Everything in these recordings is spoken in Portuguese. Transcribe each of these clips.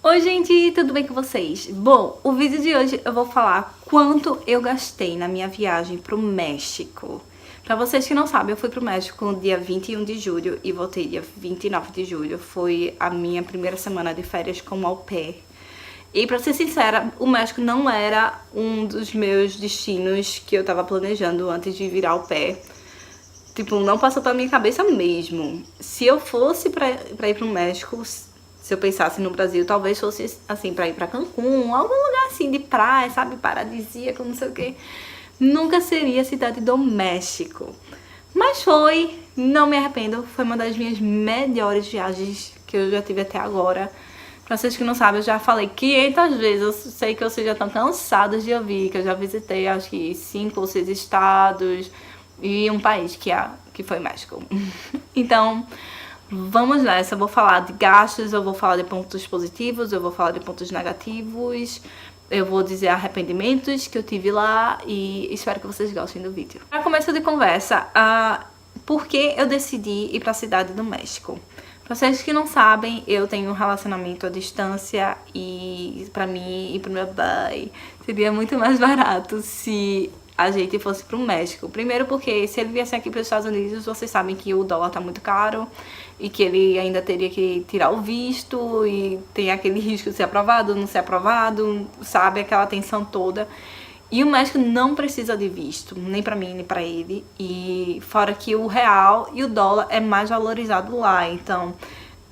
Oi gente, tudo bem com vocês? Bom, o vídeo de hoje eu vou falar quanto eu gastei na minha viagem pro México. Pra vocês que não sabem, eu fui pro México no dia 21 de julho e voltei dia 29 de julho. Foi a minha primeira semana de férias como au pair. E pra ser sincera, o México não era um dos meus destinos que eu tava planejando antes de virar au pair. Tipo, não passou pela minha cabeça mesmo. Se eu fosse pra ir pro México, se eu pensasse no Brasil, talvez fosse, assim, pra ir pra Cancún, algum lugar assim de praia, sabe, paradisíaco, não sei o que. Nunca seria a cidade do México. Mas foi, não me arrependo, foi uma das minhas melhores viagens que eu já tive até agora. Pra vocês que não sabem, eu já falei 500 vezes, eu sei que vocês já estão cansados de ouvir, que eu já visitei acho que 5 ou 6 estados e um país que foi México. Então, vamos nessa, eu vou falar de gastos, eu vou falar de pontos positivos, eu vou falar de pontos negativos, eu vou dizer arrependimentos que eu tive lá e espero que vocês gostem do vídeo. Para começo de conversa, por que eu decidi ir para a cidade do México? Para vocês que não sabem, eu tenho um relacionamento à distância e para mim e pro meu boy seria muito mais barato se a gente fosse pro México. Primeiro porque se ele viesse aqui para os Estados Unidos, vocês sabem que o dólar tá muito caro e que ele ainda teria que tirar o visto e tem aquele risco de ser aprovado, não ser aprovado, sabe? Aquela tensão toda. E o México não precisa de visto, nem pra mim, nem pra ele. E fora que o real e o dólar é mais valorizado lá, então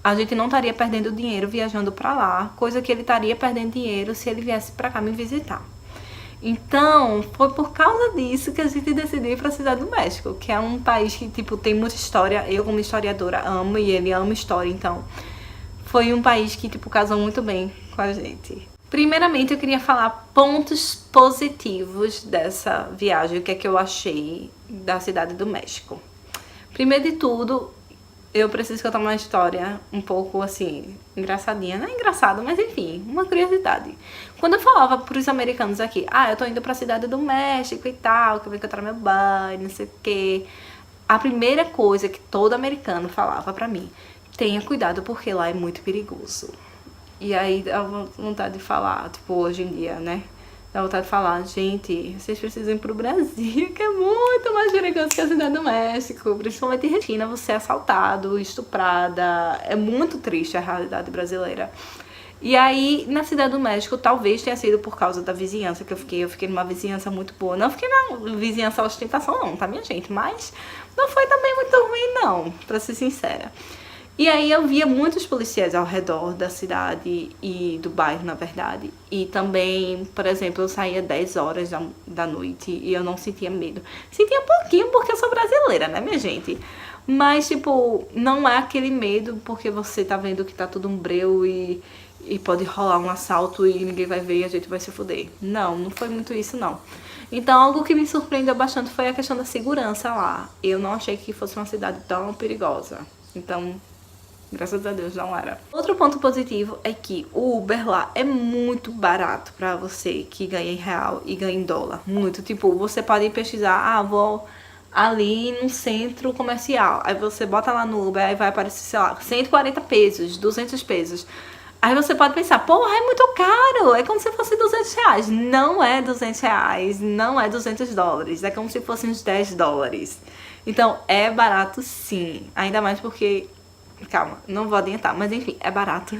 a gente não estaria perdendo dinheiro viajando pra lá, coisa que ele estaria perdendo dinheiro se ele viesse pra cá me visitar. Então, foi por causa disso que a gente decidiu ir pra Cidade do México, que é um país que, tipo, tem muita história. Eu, como historiadora, amo e ele ama história, então foi um país que, tipo, casou muito bem com a gente. Primeiramente, eu queria falar pontos positivos dessa viagem, o que é que eu achei da Cidade do México. Primeiro de tudo, eu preciso contar uma história um pouco, assim, engraçadinha. Não é engraçado, mas enfim, uma curiosidade. Quando eu falava pros americanos aqui, eu tô indo pra Cidade do México e tal, que eu vou encontrar meu boy, não sei o quê. A primeira coisa que todo americano falava pra mim, tenha cuidado porque lá é muito perigoso. E aí dá vontade de falar, tipo, hoje em dia, né? Dá vontade de falar, gente, vocês precisam ir pro Brasil, que é muito mais perigoso que a Cidade do México. Principalmente em Regina, você é assaltado, estuprada. É muito triste a realidade brasileira. E aí, na Cidade do México, talvez tenha sido por causa da vizinhança que eu fiquei. Eu fiquei numa vizinhança muito boa. Não fiquei na vizinhança ostentação, não, tá, minha gente? Mas não foi também muito ruim, não, pra ser sincera. E aí eu via muitos policiais ao redor da cidade e do bairro, na verdade. E também, por exemplo, eu saía 10 horas da noite e eu não sentia medo. Sentia um pouquinho porque eu sou brasileira, né, minha gente? Mas, tipo, não é aquele medo porque você tá vendo que tá tudo um breu e pode rolar um assalto e ninguém vai ver e a gente vai se fuder. Não, não foi muito isso, não. Então, algo que me surpreendeu bastante foi a questão da segurança lá. Eu não achei que fosse uma cidade tão perigosa. Então, graças a Deus não era. Outro ponto positivo é que o Uber lá é muito barato pra você que ganha em real e ganha em dólar. Muito. Tipo, você pode pesquisar, vou ali no centro comercial. Aí você bota lá no Uber, aí vai aparecer, sei lá, 140 pesos, 200 pesos. Aí você pode pensar, porra, é muito caro, é como se fosse 200 reais. Não é 200 reais, não é 200 dólares, é como se fossem uns 10 dólares. Então, é barato sim, ainda mais porque... Calma, não vou adiantar, mas enfim, é barato.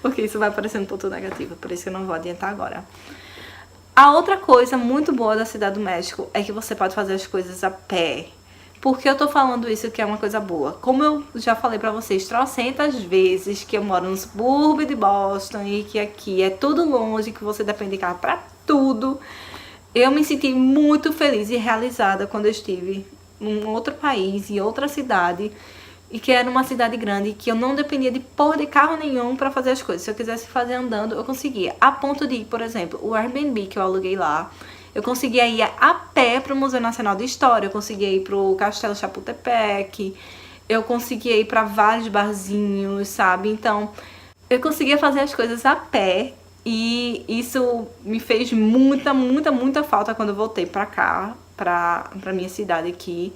Porque isso vai parecer um ponto negativo, por isso que eu não vou adiantar agora. A outra coisa muito boa da Cidade do México é que você pode fazer as coisas a pé. Por que eu tô falando isso que é uma coisa boa? Como eu já falei pra vocês trocentas vezes que eu moro no subúrbio de Boston e que aqui é tudo longe, que você depende de carro pra tudo, eu me senti muito feliz e realizada quando eu estive em outro país, em outra cidade, e que era uma cidade grande, que eu não dependia de pôr de carro nenhum pra fazer as coisas. Se eu quisesse fazer andando, eu conseguia. A ponto de, por exemplo, o Airbnb que eu aluguei lá, eu conseguia ir a pé pro Museu Nacional de História, eu conseguia ir pro Castelo Chapultepec, eu conseguia ir pra vários barzinhos, sabe? Então, eu conseguia fazer as coisas a pé e isso me fez muita falta quando eu voltei pra cá, pra minha cidade aqui.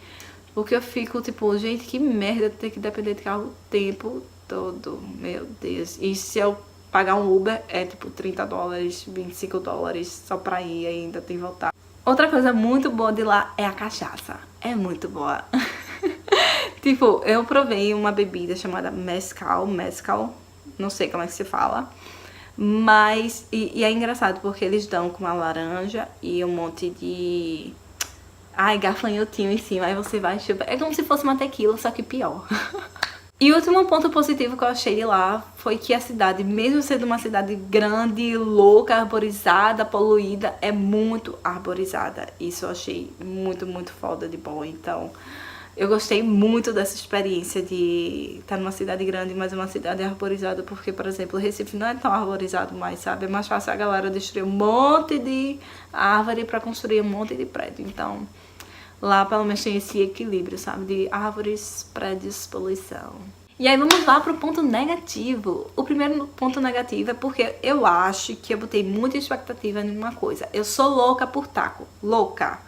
Porque eu fico tipo, gente, que merda ter que depender de carro o tempo todo. Meu Deus. E se eu pagar um Uber é tipo $30, $25 só pra ir e ainda tem que voltar. Outra coisa muito boa de lá é a cachaça. É muito boa. Tipo, eu provei uma bebida chamada mezcal, não sei como é que se fala. Mas, e é engraçado porque eles dão com uma laranja e um monte de... Ai, gafanhotinho em cima, aí você vai chupar. É como se fosse uma tequila, só que pior. E o último ponto positivo que eu achei de lá foi que a cidade, mesmo sendo uma cidade grande, louca, arborizada, poluída, é muito arborizada. Isso eu achei muito, muito foda de bom. Então, eu gostei muito dessa experiência de estar numa cidade grande, mas uma cidade arborizada, porque, por exemplo, o Recife não é tão arborizado mais, sabe? É mais fácil a galera destruir um monte de árvore para construir um monte de prédio. Então, lá pelo menos tem esse equilíbrio, sabe? De árvores, prédios, poluição. E aí vamos lá pro ponto negativo. O primeiro ponto negativo é porque eu acho que eu botei muita expectativa em uma coisa. Eu sou louca por taco. Louca.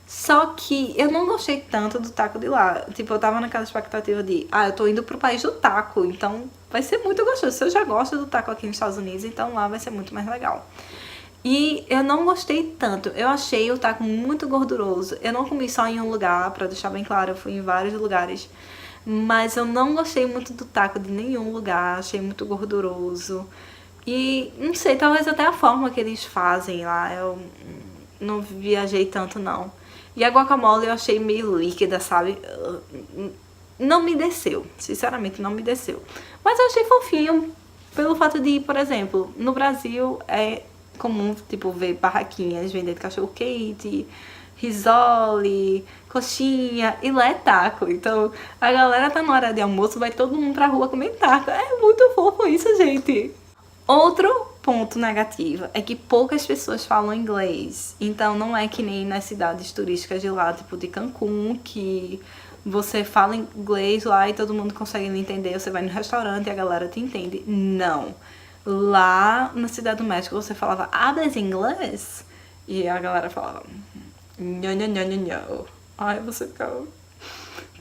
Só que eu não gostei tanto do taco de lá. Tipo, eu tava naquela expectativa de... Ah, eu tô indo pro país do taco, então vai ser muito gostoso. Se eu já gosto do taco aqui nos Estados Unidos, então lá vai ser muito mais legal. E eu não gostei tanto. Eu achei o taco muito gorduroso. Eu não comi só em um lugar, pra deixar bem claro. Eu fui em vários lugares. Mas eu não gostei muito do taco de nenhum lugar. Achei muito gorduroso. E, não sei, talvez até a forma que eles fazem lá. Eu não viajei tanto, não. E a guacamole eu achei meio líquida, sabe? Não me desceu. Sinceramente, não me desceu. Mas eu achei fofinho pelo fato de, por exemplo, no Brasil é comum, tipo, ver barraquinhas vendendo cachorro-quente, risole, coxinha, e lá é taco. Então, a galera tá na hora de almoço, vai todo mundo pra rua comer taco. É muito fofo isso, gente. Outro ponto negativo é que poucas pessoas falam inglês. Então, não é que nem nas cidades turísticas de lá, tipo de Cancún, que você fala inglês lá e todo mundo consegue entender. Você vai no restaurante e a galera te entende. Não. Lá na Cidade do México você falava, hablas inglês? E a galera falava, não. Ai, você ficava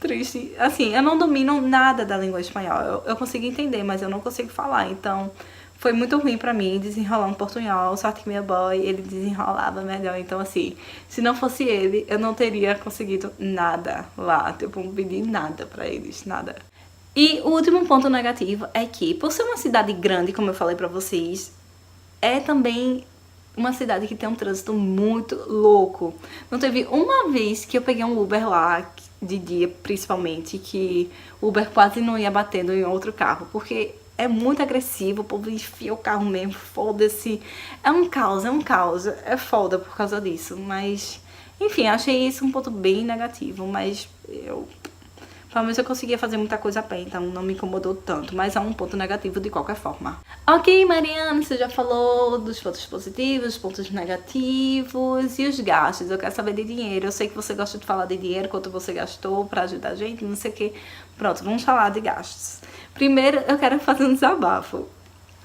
triste. Assim, eu não domino nada da língua espanhola. Eu consigo entender, mas eu não consigo falar. Então, foi muito ruim pra mim desenrolar um portunhol. Sorte que meu boy, ele desenrolava melhor. Então, assim, se não fosse ele, eu não teria conseguido nada lá. Tipo, não pedi nada pra eles, nada. E o último ponto negativo é que, por ser uma cidade grande, como eu falei pra vocês, é também uma cidade que tem um trânsito muito louco. Não teve uma vez que eu peguei um Uber lá, de dia principalmente, que o Uber quase não ia batendo em outro carro, porque é muito agressivo, o povo enfia o carro mesmo, foda-se. É um caos, é foda por causa disso, mas... Enfim, achei isso um ponto bem negativo, mas pelo menos eu conseguia fazer muita coisa a pé, então não me incomodou tanto. Mas é um ponto negativo de qualquer forma. Ok, Mariana, você já falou dos pontos positivos, pontos negativos e os gastos. Eu quero saber de dinheiro. Eu sei que você gosta de falar de dinheiro, quanto você gastou pra ajudar a gente, não sei o que. Pronto, vamos falar de gastos. Primeiro, eu quero fazer um desabafo.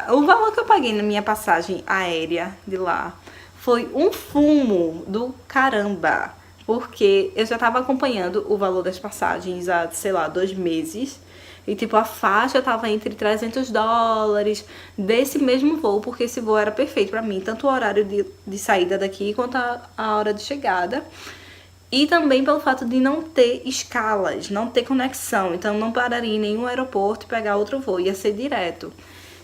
O valor que eu paguei na minha passagem aérea de lá foi um fumo do caramba. Porque eu já tava acompanhando o valor das passagens há, sei lá, 2 meses. E, tipo, a faixa tava entre $300 desse mesmo voo, porque esse voo era perfeito pra mim. Tanto o horário de saída daqui, quanto a hora de chegada. E também pelo fato de não ter escalas, não ter conexão. Então, não pararia em nenhum aeroporto e pegar outro voo. Ia ser direto.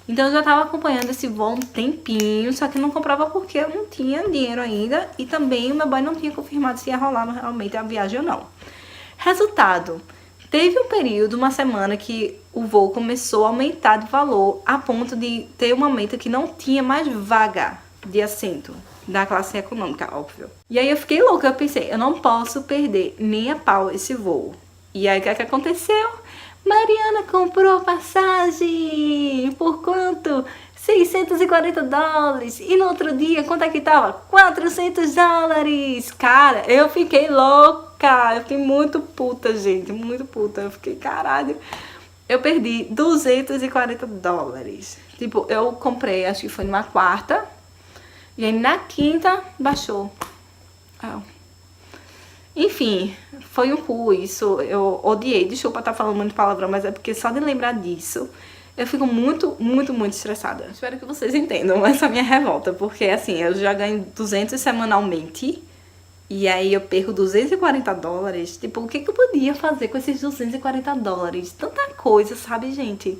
Então eu já tava acompanhando esse voo há um tempinho, só que não comprava porque eu não tinha dinheiro ainda e também o meu boy não tinha confirmado se ia rolar realmente a viagem ou não. Resultado, teve um período, uma semana, que o voo começou a aumentar de valor a ponto de ter um momento que não tinha mais vaga de assento da classe econômica, óbvio. E aí eu fiquei louca, eu pensei, eu não posso perder nem a pau esse voo. E aí o que é que aconteceu? Mariana comprou passagem! Por quanto? $640. E no outro dia, quanto é que tava? $400. Cara, eu fiquei louca. Eu fiquei muito puta, gente. Muito puta. Eu fiquei, caralho. Eu perdi $240. Tipo, eu comprei, acho que foi numa quarta. E aí na quinta, baixou. Enfim, foi um cu isso, eu odiei, desculpa estar falando muito palavrão, mas é porque só de lembrar disso, eu fico muito, muito, muito estressada. Espero que vocês entendam essa minha revolta, porque assim, eu já ganho 200 semanalmente, e aí eu perco 240 dólares. Tipo, o que que eu podia fazer com esses 240 dólares? Tanta coisa, sabe, gente?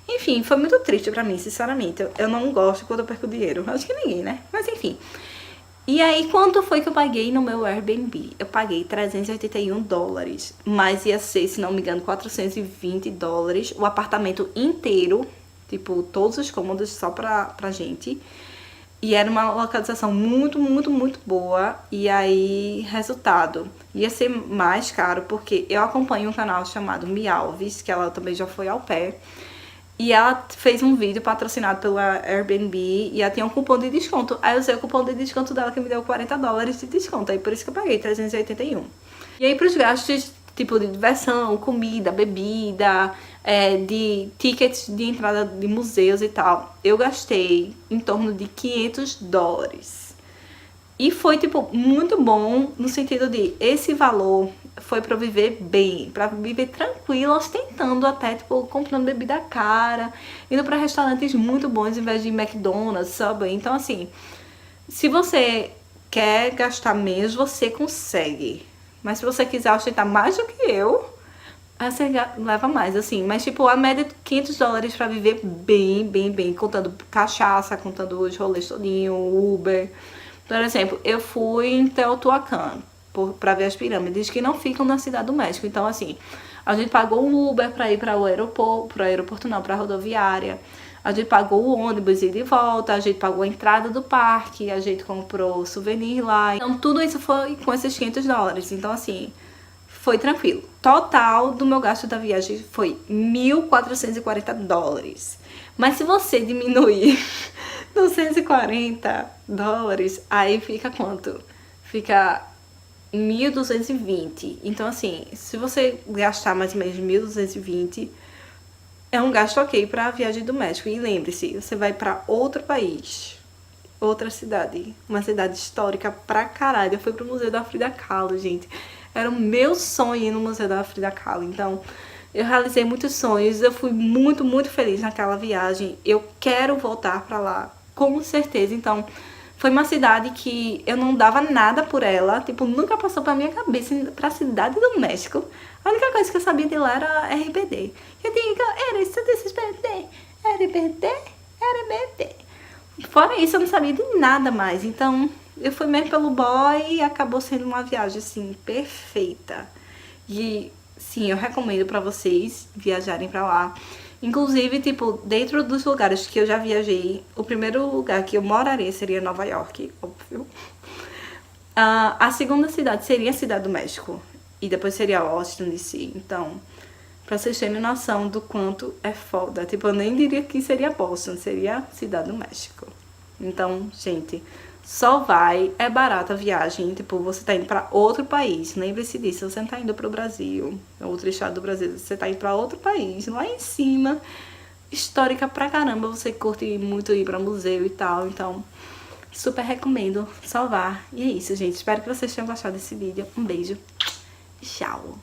Enfim, foi muito triste pra mim, sinceramente. Eu não gosto quando eu perco dinheiro. Acho que ninguém, né? Mas enfim. E aí, quanto foi que eu paguei no meu Airbnb? Eu paguei 381 dólares, mas ia ser, se não me engano, 420 dólares. O apartamento inteiro, tipo, todos os cômodos só pra gente. E era uma localização muito, muito, muito boa. E aí, resultado, ia ser mais caro, porque eu acompanho um canal chamado Mialves, que ela também já foi au pair. E ela fez um vídeo patrocinado pela Airbnb e ela tinha um cupom de desconto. Aí eu usei o cupom de desconto dela que me deu 40 dólares de desconto. Aí por isso que eu paguei 381. E aí pros gastos, tipo de diversão, comida, bebida, de tickets de entrada de museus e tal, eu gastei em torno de 500 dólares. E foi, tipo, muito bom no sentido de esse valor foi pra eu viver bem, pra viver tranquila, ostentando até, tipo, comprando bebida cara, indo pra restaurantes muito bons em vez de McDonald's, Subway. Então, assim, se você quer gastar menos, você consegue. Mas se você quiser ostentar mais do que eu, aí você leva mais, assim. Mas, tipo, a média de 500 dólares pra viver bem, bem, bem, contando cachaça, contando os rolês todinho, Uber. Por exemplo, eu fui em Teotihuacan pra ver as pirâmides que não ficam na Cidade do México. Então, assim, a gente pagou um Uber pra ir para o aeroporto não, pra rodoviária. A gente pagou o ônibus e de volta, a gente pagou a entrada do parque, a gente comprou souvenir lá. Então, tudo isso foi com esses 500 dólares. Então, assim, foi tranquilo. Total do meu gasto da viagem foi 1.440 dólares. Mas se você diminuir 240 dólares, aí fica quanto? Fica 1.220. Então, assim, se você gastar mais ou menos 1.220, é um gasto ok para a viagem do México. E lembre-se, você vai para outro país, outra cidade, uma cidade histórica pra caralho. Eu fui pro Museu da Frida Kahlo, gente. Era o meu sonho ir no Museu da Frida Kahlo. Então, eu realizei muitos sonhos. Eu fui muito, muito feliz naquela viagem. Eu quero voltar pra lá, com certeza. Então, foi uma cidade que eu não dava nada por ela. Tipo, nunca passou pra minha cabeça ir pra cidade do México. A única coisa que eu sabia de lá era RBD. Eu digo, era isso, RBD, RBD, RBD. Fora isso, eu não sabia de nada mais. Então, eu fui mesmo pelo boy e acabou sendo uma viagem, assim, perfeita. E, sim, eu recomendo pra vocês viajarem pra lá. Inclusive, tipo, dentro dos lugares que eu já viajei, o primeiro lugar que eu moraria seria Nova York, óbvio. A segunda cidade seria a Cidade do México. E depois seria Washington DC. Então, pra vocês terem noção do quanto é foda. Tipo, eu nem diria que seria Boston, seria Cidade do México. Então, gente, só vai, é barata a viagem. Tipo, você tá indo pra outro país. Lembre-se disso, você não tá indo pro Brasil, outro estado do Brasil. Você tá indo pra outro país, lá em cima. Histórica pra caramba, você curte muito ir pra museu e tal. Então, super recomendo salvar. E é isso, gente. Espero que vocês tenham gostado desse vídeo. Um beijo. Tchau.